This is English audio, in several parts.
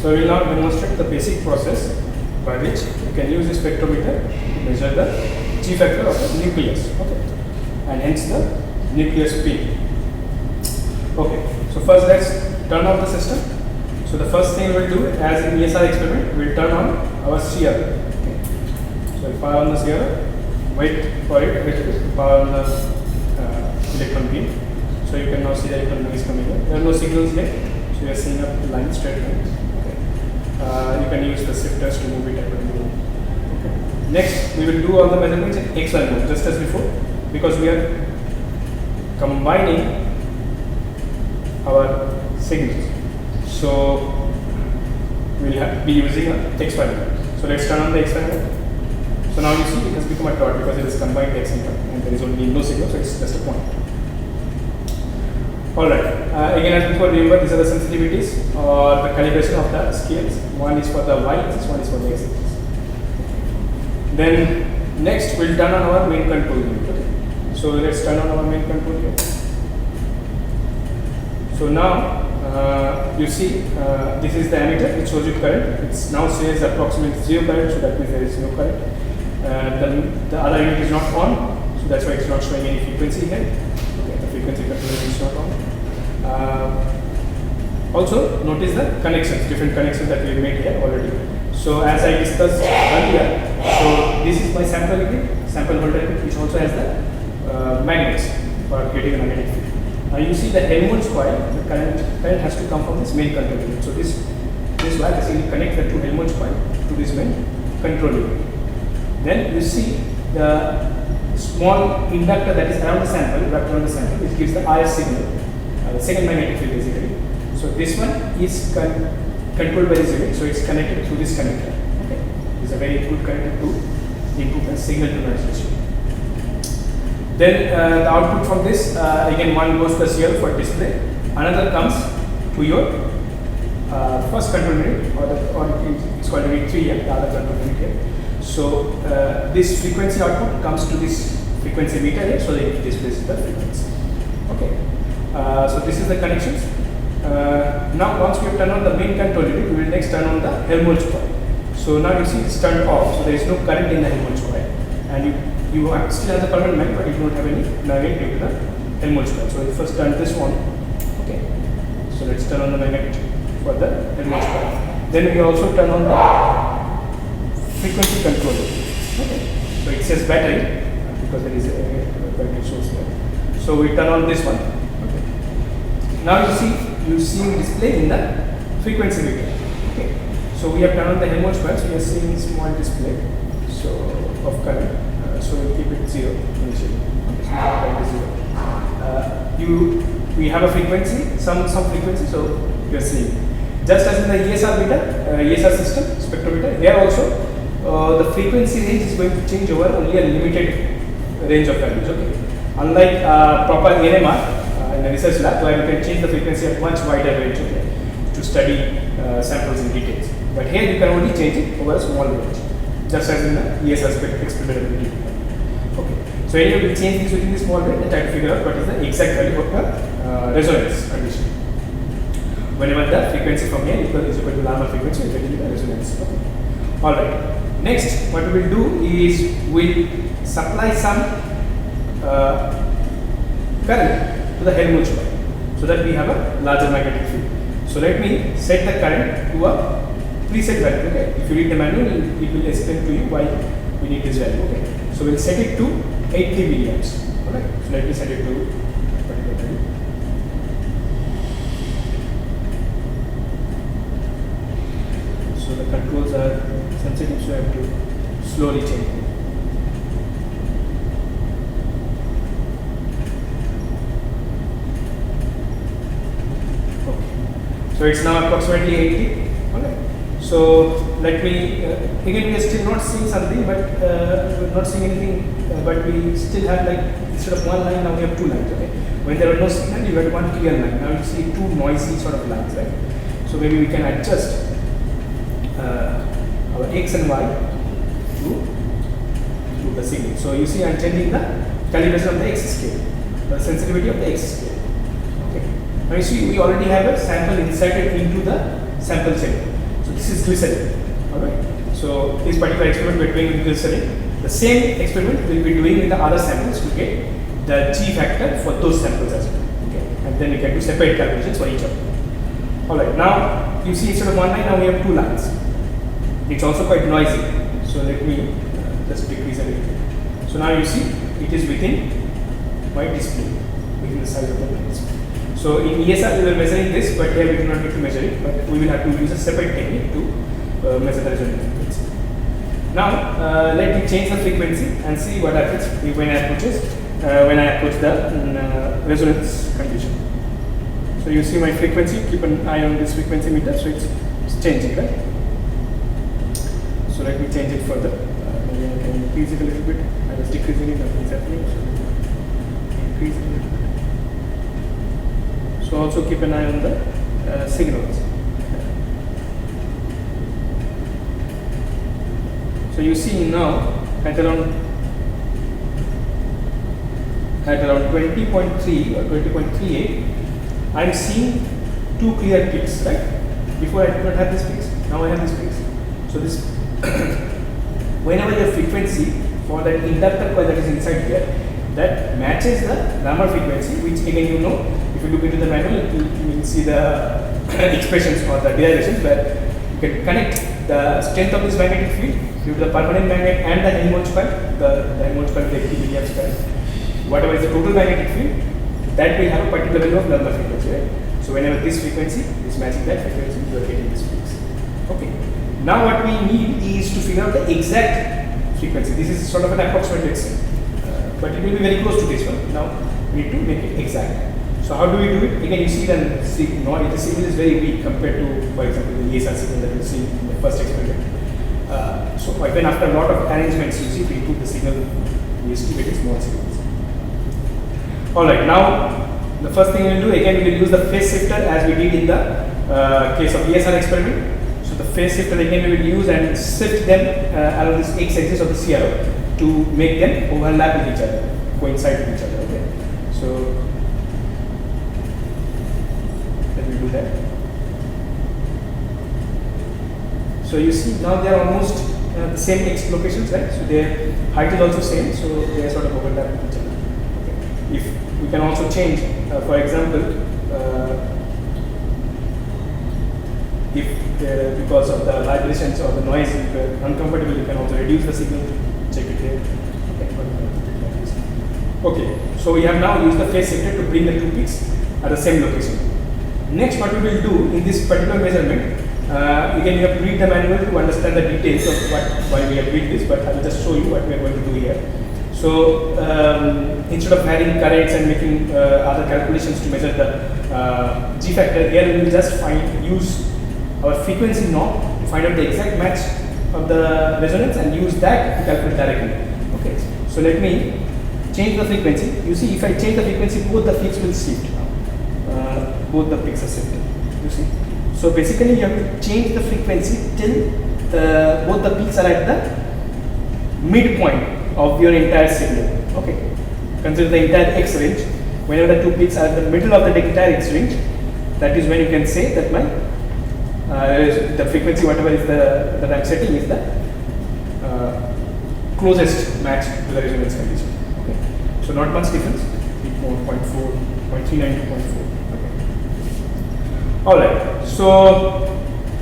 So we will now demonstrate the basic process by which you can use the spectrometer to measure the G factor of the nucleus, okay, and hence the nucleus peak. Okay, so first let's turn off the system. So the first thing we will do, as in ESR experiment, we will turn on our CR. Okay. So we'll power on the CR, wait for it, power on the electron beam. So you can now see the electron beam is coming in. There are no signals yet, so you are seeing a line, straight line. Okay. You can use the shifters to move it accordingly. Okay. Next, we will do all the measurements in XY mode, just as before, because we are combining our signals. So we'll be using a XY mode. So let's turn on the XY mode. So now you see it has become a dot because it is combined X and Y, and there is only no signal, so it's just a point. Alright, again as before, remember these are the sensitivities or the calibration of the scales. One is for the Y axis, one is for the X axis. Then next we'll turn on our main control unit. Okay. So let's turn on our main control unit. So now you see this is the ammeter, it shows you current. It now says approximately 0 current, so that means there is no current. The other unit is not on, so that's why it's not showing any frequency here. Okay, the frequency control is not on. Also notice the connections, different connections that we have made here already. So as I discussed earlier, so this is my sample unit, sample holder unit, which also has the magnets for creating a magnetic field. Now you see the Helmholtz coil, the current has to come from this main control unit. So this wire basically connects the two Helmholtz coil to this main control unit. Then you see the small inductor that is around the sample, wrapped around the sample, which gives the IR signal, the second magnetic field basically. So this one is controlled by this unit, so it's connected through this connector. Okay, it's a very good connector to input the signal to noise ratio. Then the output from this, again one goes to the CL for display, another comes to your first control unit, or it's called unit 3 here, the other control unit here. So this frequency output comes to this frequency meter here, so it displays the frequency. Okay, so this is the connections. Now once we have turned on the main control unit, we will next turn on the Helmholtz coil. So now you see it's turned off, so there is no current in the Helmholtz coil, and you still have the permanent magnet, but you don't have any magnet due to the Helmholtz coil. So we first turn this on. Okay, so let's turn on the magnet for the Helmholtz coil. Then we also turn on the frequency controller. Okay, so it says battery because there is a battery source there. So we turn on this one. Okay, now you see display in the frequency meter. Okay, so we have turned on the Helmholtz coil, so you are seeing small display so of current. So we'll keep it 0 initially. Okay, so current is 0. We have a frequency, some frequency, so you are seeing. Just as in the ESR meter, ESR system, spectrometer, here also the frequency range is going to change over only a limited range of values. Okay, unlike proper NMR in the research lab, where you can change the frequency at much wider range, okay, to study samples in details. But here you can only change it over a small range, just as in the ESR experiment. Okay, so anyway, we change this within this small range and try to figure out what is the exact value of the resonance condition. Whenever the frequency from here is equal to normal frequency, we get the resonance. Okay. All right. Next, what we will do is we supply some current to the Helmholtz coil, so that we have a larger magnetic field. So let me set the current to a preset value. Okay, if you read the manual, it will explain to you why we need this value. Okay, so we'll set it to 80 milliamps. Alright, so let me set it to particular value. So the controls are sensitive, so I have to slowly change it. Okay, so it's now approximately 80. Alright, so let me again, we are still not seeing something, but we're not seeing anything, but we still have, like, instead of one line, now we have two lines. Okay, when there was no signal, you had one clear line. Now you see two noisy sort of lines, right? So maybe we can adjust our X and Y to the signal. So you see, I'm changing the calibration of the X scale, the sensitivity of the X scale. Okay, now you see we already have a sample inserted into the sample set. So this is glycerin. Alright. So this particular experiment we are doing with glycerin. The same experiment we will be doing with the other samples to get the G factor for those samples as well. Okay. And then we can do separate calculations for each of them. Alright. Now you see instead of one line, now we have two lines. It's also quite noisy. So let me just decrease a little bit. So now you see it is within my display, within the size of the display. So in ESR we were measuring this, but here we do not need to measure it, but we will have to use a separate technique to measure the resonance frequency. Now let me change the frequency and see what happens when I approach the resonance condition. So you see my frequency, keep an eye on this frequency meter, so it's changing, right? So let me change it further. Maybe I can increase it a little bit. I was decreasing it, nothing is happening. So increase it a little bit. So also keep an eye on the signals. So you see now at around 20.3 or 20.38, I am seeing two clear peaks, right? Before I did not have this peaks, now I have this peaks. So this whenever the frequency for that inductor coil that is inside here that matches the normal frequency, which again you know, if you look into the manual, you will see the expressions or the derivations where you can connect the strength of this magnetic field due to the permanent magnet and the Helmholtz coil. The Helmholtz coil is 80 milliamps current. Whatever is the total magnetic field, that will have a particular value of normal frequency, right? So whenever this frequency is matching that frequency, you are getting this peaks. Okay. Now what we need is to figure out the exact frequency. This is sort of an approximate, let's say, but it will be very close to this one. Now we need to make it exact. So how do we do it? Again, you see that the signal is very weak compared to, for example, the ESR signal that you see in the first experiment. So even after a lot of arrangements, you see we put the signal, we estimate small signals. Alright, now the first thing we will do, again we will use the phase shifter as we did in the case of ESR experiment. So the phase shifter again we will use and shift them along this x-axis of the CRO to make them overlap with each other, coincide with each other. Okay. So let me do that. So you see now they are almost the same x locations, right? So their height is also same, so they are sort of overlap with each other. Okay. If we can also change, for example, if because of the vibrations or the noise, if you are uncomfortable, you can also reduce the signal. Check it here. Okay, so we have now used the phase shifter to bring the two peaks at the same location. Next, what we will do in this particular measurement, again you have to read the manual to understand the details of why we have did this, but I will just show you what we are going to do here. So instead of having currents and making other calculations to measure the G factor, here we will just use our frequency knob to find out the exact match of the resonance and use that to calculate directly. Okay, so let me change the frequency. You see, if I change the frequency, both the peaks will shift. Both the peaks are shifted. You see. So basically, you have to change the frequency till both the peaks are at the midpoint of your entire signal. Okay. Consider the entire X range. Whenever the two peaks are at the middle of the entire X range, that is when you can say that my the frequency, whatever is that I'm setting, is the closest match to the resonance condition. Okay. So not much difference. 0.4, 0.39 to 0.4. Okay. All right. So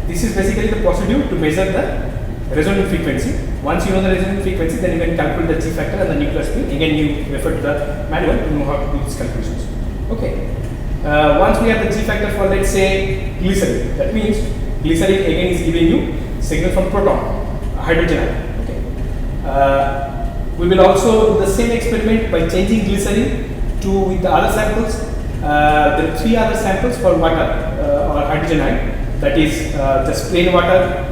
this is basically the procedure to measure the resonant frequency. Once you know the resonant frequency, then you can calculate the G factor and the nuclear spin. Again, you refer to the manual to know how to do these calculations. Okay. Once we have the G factor for, let's say, glycerin, that means glycerin again is giving you signal from proton, hydrogen ion. Okay. We will also do the same experiment by changing glycerin to with the other samples. There are three other samples for water or hydrogen ion. That is just plain water.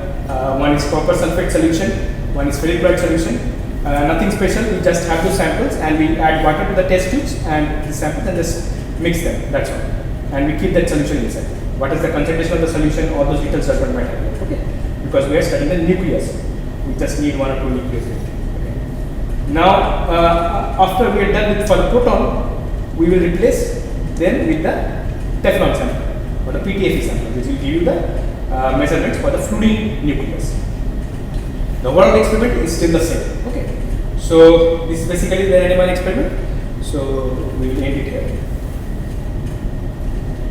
One is copper sulfate solution. One is ferric chloride solution. Nothing special. We just have those samples and we add water to the test tubes and the samples and just mix them. That's all. And we keep that solution inside. What is the concentration of the solution? All those details does not matter. Okay. Because we are studying the nucleus. We just need one or two nucleus. Okay. Now, after we are done with for the proton, we will replace them with the Teflon sample. or the PTFE sample, which will give you the measurements for the fluid nucleus. The overall experiment is still the same. Okay. So this is basically the NMR experiment. So we will end it here.